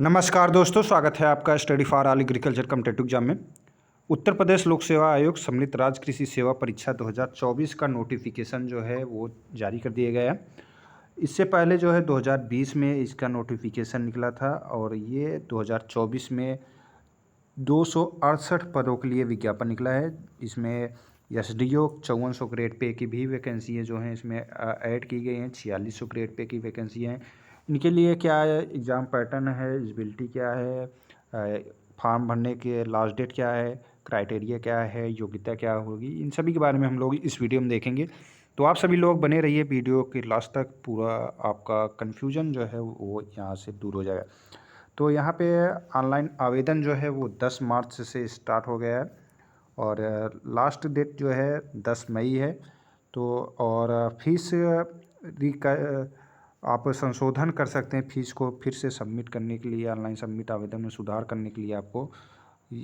नमस्कार दोस्तों, स्वागत है आपका study for all agriculture competitive exam में। उत्तर प्रदेश लोक सेवा आयोग सम्मिलित राज्य कृषि सेवा परीक्षा 2024 का नोटिफिकेशन जो है वो जारी कर दिया गया है। इससे पहले जो है 2020 में इसका नोटिफिकेशन निकला था और ये 2024 में 268 पदों के लिए विज्ञापन निकला है। इसमें एसडीओ 5400 ग्रेड पे की भी वैकेंसी जो हैं इसमें ऐड की गई हैं। 4600 ग्रेड पे की वैकेंसी हैं। इनके लिए क्या है, एग्ज़ाम पैटर्न है, एलिजिबिलिटी क्या है, फॉर्म भरने के लास्ट डेट क्या है, क्राइटेरिया क्या है, योग्यता क्या होगी, इन सभी के बारे में हम लोग इस वीडियो में देखेंगे। तो आप सभी लोग बने रहिए वीडियो के लास्ट तक, पूरा आपका कन्फ्यूजन जो है वो यहाँ से दूर हो जाएगा। तो यहाँ पे ऑनलाइन आवेदन जो है वो 10 मार्च से स्टार्ट हो गया है और लास्ट डेट जो है 10 मई है। तो और फीस आप संशोधन कर सकते हैं। फीस को फिर से सबमिट करने के लिए, ऑनलाइन सबमिट आवेदन में सुधार करने के लिए आपको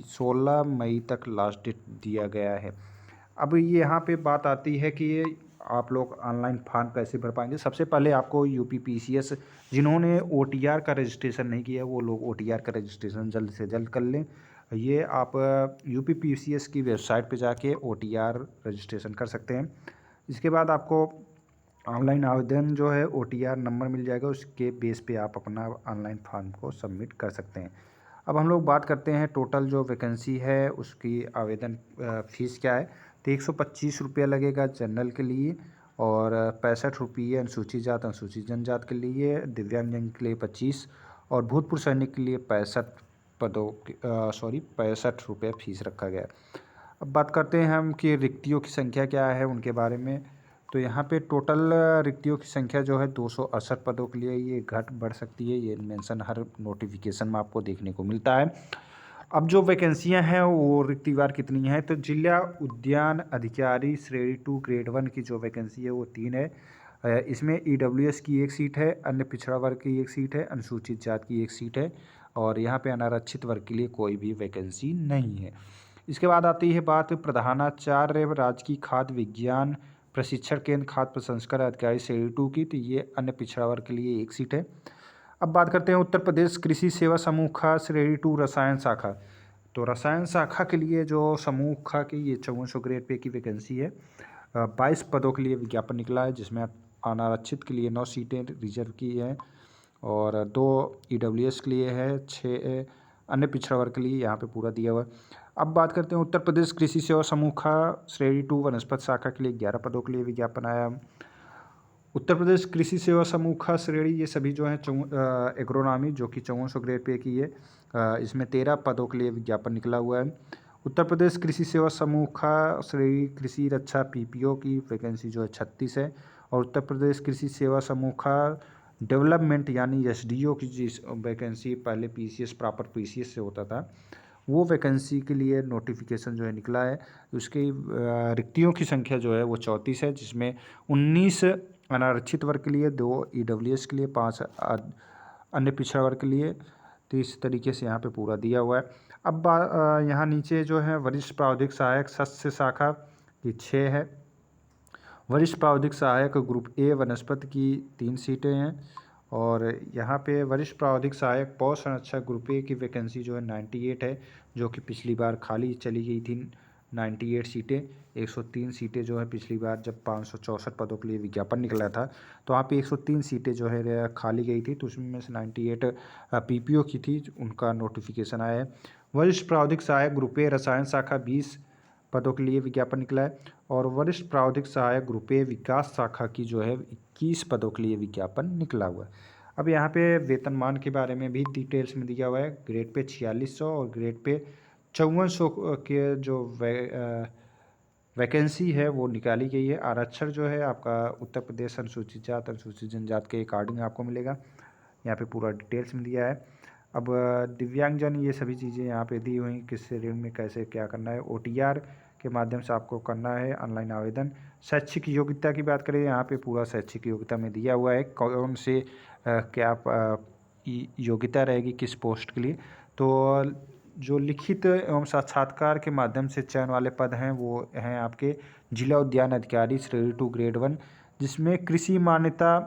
16 मई तक लास्ट डेट दिया गया है। अब ये यहाँ पे बात आती है कि ये आप लोग ऑनलाइन फॉर्म कैसे भर पाएंगे। सबसे पहले आपको यूपीपीसीएस, जिन्होंने ओटीआर का रजिस्ट्रेशन नहीं किया वो लोग ओटीआर का रजिस्ट्रेशन जल्द से जल्द कर लें। ये आप यूपीपीसीएस की वेबसाइट पे जाके ओटीआर रजिस्ट्रेशन कर सकते हैं। इसके बाद आपको ऑनलाइन आवेदन जो है ओटीआर नंबर मिल जाएगा, उसके बेस पे आप अपना ऑनलाइन फॉर्म को सबमिट कर सकते हैं। अब हम लोग बात करते हैं टोटल जो वैकेंसी है उसकी आवेदन फ़ीस क्या है। तो 125 रुपया लगेगा जनरल के लिए और 65 रुपये अनुसूचित जात अनुसूचित जनजात के लिए, दिव्यांगजन के लिए 25 और भूतपूर्व सैनिक के लिए 65 रुपये फ़ीस रखा गया है। अब बात करते हैं हम कि रिक्तियों की संख्या क्या है उनके बारे में। तो यहाँ पे टोटल रिक्तियों की संख्या जो है 268 पदों के लिए ये घट बढ़ सकती है। ये मेंशन हर नोटिफिकेशन में आपको देखने को मिलता है। अब जो वैकेंसियाँ हैं वो रिक्तिवार कितनी हैं, तो जिला उद्यान अधिकारी श्रेणी 2 ग्रेड 1 की जो वैकेंसी है वो 3 है। इसमें ईडब्ल्यूएस की 1 सीट है, अन्य पिछड़ा वर्ग की 1 सीट है, अनुसूचित जात की 1 सीट है और यहाँ पे अनारक्षित वर्ग के लिए कोई भी वैकेंसी नहीं है। इसके बाद आती है बात प्रधानाचार्य राजकीय खाद्य विज्ञान प्रशिक्षण केंद्र खाद्य प्रसंस्करण अधिकारी श्रेणी 2 की, तो ये अन्य पिछड़ा वर्ग के लिए 1 सीट है। अब बात करते हैं उत्तर प्रदेश कृषि सेवा समूह खा श्रेणी 2 रसायन शाखा। तो रसायन शाखा के लिए जो समूह खा की ये 5400 ग्रेड पे की वैकेंसी है। 22 पदों के लिए विज्ञापन निकला है, जिसमें अनारक्षित के लिए 9 सीटें रिजर्व की हैं और 2 ईडब्ल्यूएस के लिए है, 6 अन्य पिछड़ा वर्ग के लिए यहाँ पे पूरा दिया हुआ है। अब बात करते हैं उत्तर प्रदेश कृषि सेवा समूह खा श्रेणी 2 वनस्पति शाखा के लिए 11 पदों के लिए विज्ञापन आया। उत्तर प्रदेश कृषि सेवा समूह खा श्रेणी ये सभी जो हैं एग्रोनॉमी जो कि 5400 ग्रेड पे की है। इसमें 13 पदों के लिए विज्ञापन निकला हुआ है। उत्तर प्रदेश कृषि सेवा समूह खा श्रेणी कृषि रक्षा पीपीओ की वैकेंसी जो है 36 है और उत्तर प्रदेश कृषि सेवा समूह खा डेवलपमेंट यानी एसडीओ की जिस वैकेंसी पहले पीसीएस प्रॉपर पीसीएस से होता था वो वैकेंसी के लिए नोटिफिकेशन जो है निकला है। उसकी रिक्तियों की संख्या जो है वो 34 है, जिसमें 19 अनारक्षित वर्ग के लिए, 2 ईडब्ल्यूएस के लिए, 5 अन्य पिछड़ा वर्ग के लिए। तो इस तरीके से यहाँ पे पूरा दिया हुआ है। अब यहाँ नीचे जो है वरिष्ठ प्रावधानिक सहायक सस्य शाखा की 6 है। वरिष्ठ प्रावधानिक सहायक ग्रुप ए वनस्पति की 3 सीटें हैं और यहाँ पे वरिष्ठ प्रावधानिक सहायक पौ संरक्षक ग्रुप ए की वैकेंसी जो है 98 है, जो कि पिछली बार खाली चली गई थी। 98 सीटें, 103 सीटें जो है पिछली बार जब 564 पदों के लिए विज्ञापन निकला था तो वहाँ पे 103 सीटें जो है खाली गई थी, तो उसमें से 98 पीपीओ की थी, उनका नोटिफिकेशन आया है। वरिष्ठ प्रावधानिक सहायक ग्रुप ए रसायन शाखा 20 पदों के लिए विज्ञापन निकला है और वरिष्ठ प्रावधानिक सहायक ग्रुप ए विकास शाखा की जो है 21 पदों के लिए विज्ञापन निकला हुआ है। अब यहाँ पे वेतनमान के बारे में भी डिटेल्स में दिया हुआ है। ग्रेड पे 4600 और ग्रेड पे 5400 के जो वैकेंसी है वो निकाली गई है। आरक्षण जो है आपका उत्तर प्रदेश अनुसूचित जात अनुसूचित जनजात के अकॉर्डिंग आपको मिलेगा। यहाँ पे पूरा डिटेल्स में दिया है। अब दिव्यांगजन ये सभी चीज़ें यहाँ पे दी हुई, किस श्रेणी में कैसे क्या करना है। ओटीआर के माध्यम से आपको करना है ऑनलाइन आवेदन। शैक्षिक योग्यता की बात करें, यहाँ पे पूरा शैक्षिक योग्यता में दिया हुआ है कौन से क्या योग्यता रहेगी किस पोस्ट के लिए। तो जो लिखित एवं साक्षात्कार के माध्यम से चयन वाले पद हैं वो हैं आपके जिला उद्यान अधिकारी श्रेणी 2 ग्रेड 1, जिसमें कृषि मान्यता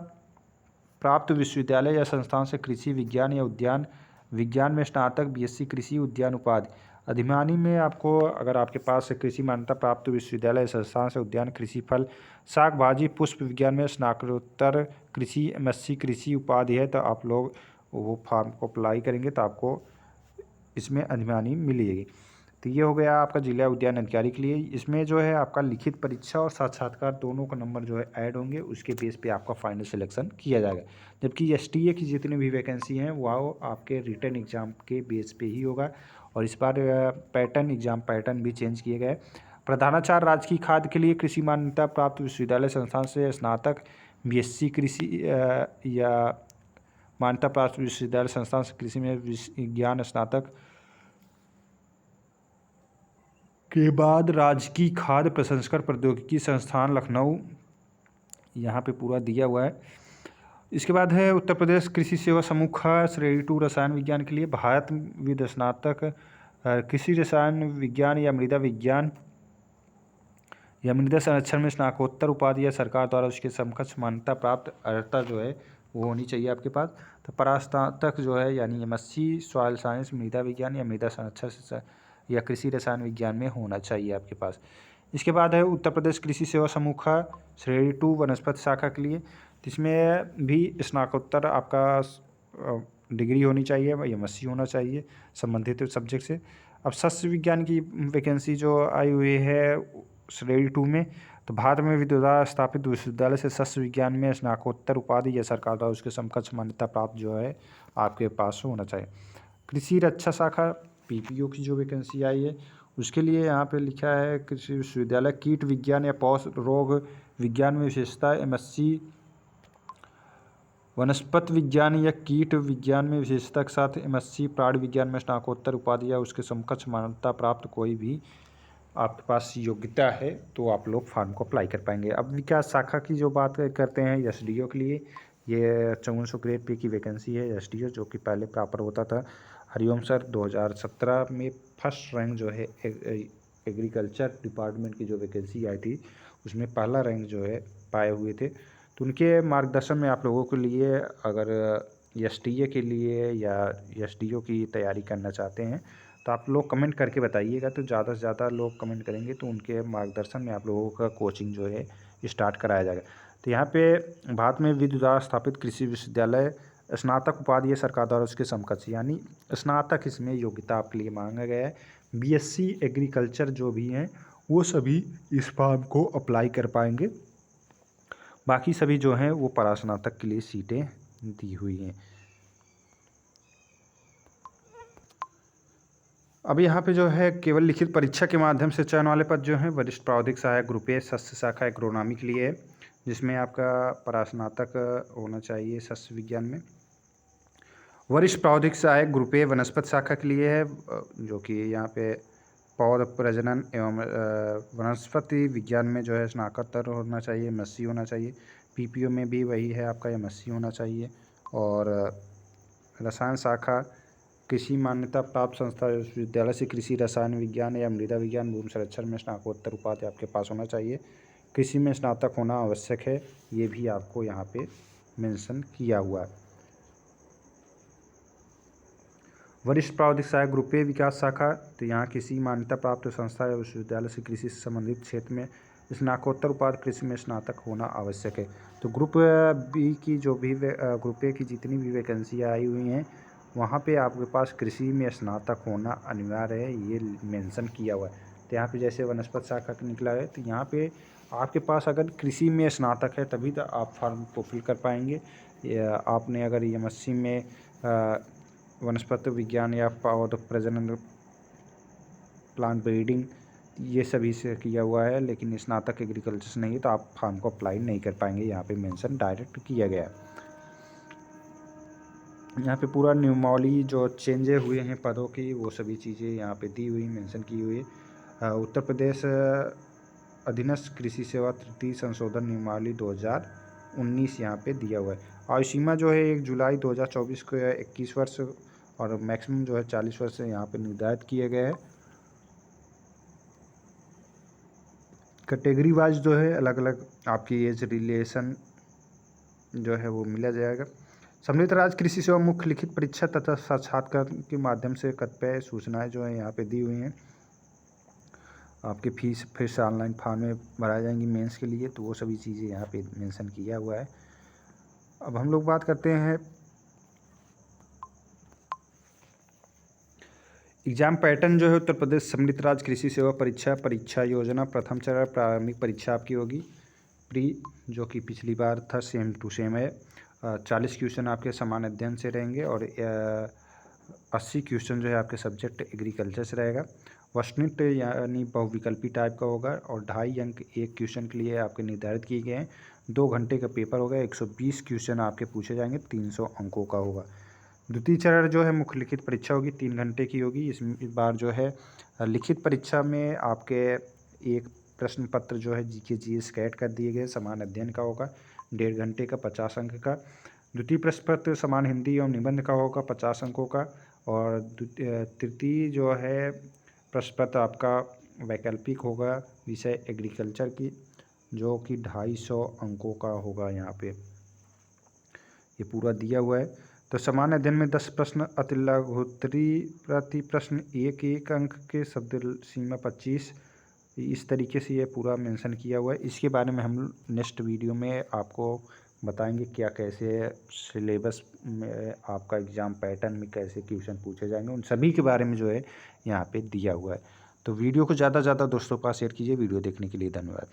प्राप्त विश्वविद्यालय या संस्थान से कृषि विज्ञान या उद्यान विज्ञान में स्नातक, बीएससी कृषि उद्यान उपाधि। अधिमानी में आपको अगर आपके पास कृषि मान्यता प्राप्त विश्वविद्यालय संस्थान से उद्यान कृषि फल शाक भाजी पुष्प विज्ञान में स्नातकोत्तर कृषि एमएससी कृषि उपाधि है तो आप लोग वो फॉर्म को अप्लाई करेंगे तो आपको इसमें अधिमानी मिलेगी। तो ये हो गया आपका जिला उद्यान अधिकारी के लिए। इसमें जो है आपका लिखित परीक्षा और साक्षात्कार दोनों का नंबर जो है ऐड होंगे, उसके बेस पे आपका फाइनल सिलेक्शन किया जाएगा। जबकि एसटीए की जितनी भी वैकेंसी हैं वो आपके रिटन एग्जाम के बेस पे ही होगा। और इस बार एग्जाम पैटर्न भी चेंज किए गए। प्रधानाचार्य राजकीय खाद्य के लिए कृषि मान्यता प्राप्त विश्वविद्यालय संस्थान से स्नातक, बीएससी कृषि या मान्यता प्राप्त विश्वविद्यालय संस्थान से कृषि में विज्ञान स्नातक के बाद राजकीय खाद्य प्रसंस्करण प्रौद्योगिकी संस्थान लखनऊ, यहाँ पे पूरा दिया हुआ है। इसके बाद है उत्तर प्रदेश कृषि सेवा समूह ख श्रेणी 2 रसायन विज्ञान के लिए भारत विद स्नातक कृषि रसायन विज्ञान या मृदा विज्ञान या मृदा संरक्षण में स्नातकोत्तर उपाधि या सरकार द्वारा उसके समकक्ष मान्यता प्राप्त अर्हता जो है वो होनी चाहिए आपके पास। तो परास्नातक जो है यानी एमएससी सॉइल साइंस, मृदा विज्ञान या मृदा संरक्षण या कृषि रसायन विज्ञान में होना चाहिए आपके पास। इसके बाद है उत्तर प्रदेश कृषि सेवा समूह ख श्रेणी 2 वनस्पति शाखा के लिए, जिसमें भी स्नातकोत्तर आपका डिग्री होनी चाहिए, एमएससी होना चाहिए संबंधित सब्जेक्ट से। अब सस्य विज्ञान की वैकेंसी जो आई हुई है श्रेणी 2 में, तो भारत में विद्युद्वारा स्थापित विश्वविद्यालय से सस्य विज्ञान में स्नातकोत्तर उपाधि या सरकार द्वारा उसके समकक्ष मान्यता प्राप्त जो है आपके पास होना चाहिए। कृषि रक्षा शाखा पीपीओ की जो वैकेंसी आई है उसके लिए यहाँ पे लिखा है कृषि विश्वविद्यालय कीट विज्ञान या पौष रोग विज्ञान में विशेषता, एमएससी वनस्पति विज्ञान या कीट विज्ञान में विशेषता के साथ एमएससी प्राणी विज्ञान में स्नातकोत्तर उपाधि या उसके समकक्ष मान्यता प्राप्त कोई भी आपके पास योग्यता है तो आप लोग फॉर्म को अप्लाई कर पाएंगे। अब विकास शाखा की जो बात करते हैं एसडीओ के लिए, ये 5400 ग्रेड पे की वैकेंसी है एसडीओ, जो कि पहले प्रॉपर होता था। हरिओम सर 2017 में फर्स्ट रैंक जो है एग्रीकल्चर डिपार्टमेंट की जो वैकेंसी आई थी उसमें पहला रैंक जो है पाए हुए थे। तो उनके मार्गदर्शन में आप लोगों के लिए अगर एसटीए के लिए या एसडीओ की तैयारी करना चाहते हैं तो आप लोग कमेंट करके बताइएगा, तो ज़्यादा से ज़्यादा लोग कमेंट करेंगे तो उनके मार्गदर्शन में आप लोगों का कोचिंग जो है स्टार्ट कराया जाएगा। तो यहाँ पे भारत में विधि द्वारा स्थापित कृषि विश्वविद्यालय स्नातक उपाधि है सरकार द्वारा उसके समकक्ष, यानी स्नातक इसमें योग्यता आपके लिए मांगा गया है। बीएससी एग्रीकल्चर जो भी हैं वो सभी इस फॉर्म को अप्लाई कर पाएंगे, बाकी सभी जो हैं वो परास्नातक के लिए सीटें दी हुई हैं। अब यहाँ पे जो है केवल लिखित परीक्षा के माध्यम से चयन वाले पद जो हैं वरिष्ठ प्रावधिक सहायक ग्रुप ए सस्य शाखा एग्रोनॉमी के लिए है, जिसमें आपका परास्नातक होना चाहिए सस्य विज्ञान में। वरिष्ठ प्रावधिक सहायक ग्रुप ए वनस्पति शाखा के लिए है, जो कि यहाँ पे पौध प्रजनन एवं वनस्पति विज्ञान में जो है स्नातकोत्तर होना चाहिए, एमएससी होना चाहिए। पीपीओ में भी वही है आपका एमएससी होना चाहिए। और रसायन शाखा कृषि मान्यता प्राप्त संस्था विश्वविद्यालय से कृषि रसायन विज्ञान या मृदा विज्ञान भूमि संरक्षण में स्नातकोत्तर उपाधि आपके पास होना चाहिए। कृषि में स्नातक होना आवश्यक है, ये भी आपको यहाँ पे मेंशन किया हुआ है। वरिष्ठ प्रावधिक सहायक ग्रुप ए विकास शाखा, तो यहाँ किसी मान्यता प्राप्त संस्था या विश्वविद्यालय से कृषि से संबंधित क्षेत्र में स्नातकोत्तर उपाधि कृषि में स्नातक होना आवश्यक है। तो ग्रुप बी की जो भी ग्रुप ए की जितनी भी वैकेंसी आई हुई हैं वहाँ पे आपके पास कृषि में स्नातक होना अनिवार्य है, ये मेंशन किया हुआ है। तो यहाँ पे जैसे वनस्पति शाखा का निकला है तो यहाँ पे आपके पास अगर कृषि में स्नातक है तभी तो आप फॉर्म को फिल कर पाएंगे। आपने अगर एमएससी में वनस्पति विज्ञान या पौध प्रजनन प्लांट ब्रीडिंग ये सभी से किया हुआ है लेकिन स्नातक एग्रीकल्चर से नहीं है तो आप फॉर्म को अप्लाई नहीं कर पाएंगे, यहाँ पे मेंशन डायरेक्ट किया गया है। यहाँ पे पूरा नियमावली जो चेंजे हुए हैं पदों की वो सभी चीज़ें यहाँ पे दी हुई मेंशन की हुई है। उत्तर प्रदेश अधीनस्थ कृषि सेवा तृतीय संशोधन नियमावली 2019 यहाँ पे दिया हुआ है। आयु सीमा जो है 1 जुलाई 2024 को 21 वर्ष और मैक्सिमम जो है 40 वर्ष यहाँ पे निर्धारित किए गए हैं। कैटेगरी वाइज जो है अलग अलग आपकी एज रिलेशन जो है वो मिला जाएगा। सम्मिलित राज्य कृषि सेवा मुख्य लिखित परीक्षा तथा साक्षात्कार के माध्यम से कतिपय सूचनाएं जो है यहाँ पे दी हुई हैं। आपकी फीस फिर से ऑनलाइन फॉर्म में भरा जाएंगी मेंस के लिए, तो वो सभी चीज़ें यहाँ पे मेंशन किया हुआ है। अब हम लोग बात करते हैं एग्ज़ाम पैटर्न जो है। उत्तर प्रदेश सम्मिलित राज्य कृषि सेवा परीक्षा योजना प्रथम चरण प्रारंभिक परीक्षा आपकी होगी प्री, जो कि पिछली बार था, सेम टू सेम है। 40 क्वेश्चन आपके समान अध्ययन से रहेंगे और 80 क्वेश्चन जो है आपके सब्जेक्ट एग्रीकल्चर से रहेगा। वस्तुनिष्ठ यानी बहुविकल्पी टाइप का होगा और 2.5 अंक एक क्वेश्चन के लिए आपके निर्धारित किए गए हैं। 2 घंटे का पेपर होगा, 120 क्वेश्चन आपके पूछे जाएंगे, 300 अंकों का होगा। द्वितीय चरण जो है मुख्य लिखित परीक्षा होगी, 3 घंटे की होगी। इस बार जो है लिखित परीक्षा में आपके एक प्रश्न पत्र जो है जीके जीएस कैट कर दिए गए, समान अध्ययन का होगा, 1.5 घंटे का, 50 अंक का। द्वितीय प्रश्न पत्र समान हिंदी एवं निबंध का होगा, 50 अंकों का। और तृतीय जो है प्रश्न पत्र आपका वैकल्पिक होगा, विषय एग्रीकल्चर की, जो कि 250 अंकों का होगा। यहाँ पे ये पूरा दिया हुआ है। तो सामान्य अध्ययन में 10 प्रश्न, अति लघुत्तरी प्रति प्रश्न 1 अंक के, शब्द सीमा 25। इस तरीके से ये पूरा मेंशन किया हुआ है। इसके बारे में हम नेक्स्ट वीडियो में आपको बताएंगे क्या कैसे सिलेबस में आपका एग्ज़ाम पैटर्न में कैसे क्वेश्चन पूछे जाएंगे, उन सभी के बारे में जो है यहाँ पे दिया हुआ है। तो वीडियो को ज़्यादा से ज़्यादा दोस्तों के पास शेयर कीजिए। वीडियो देखने के लिए धन्यवाद।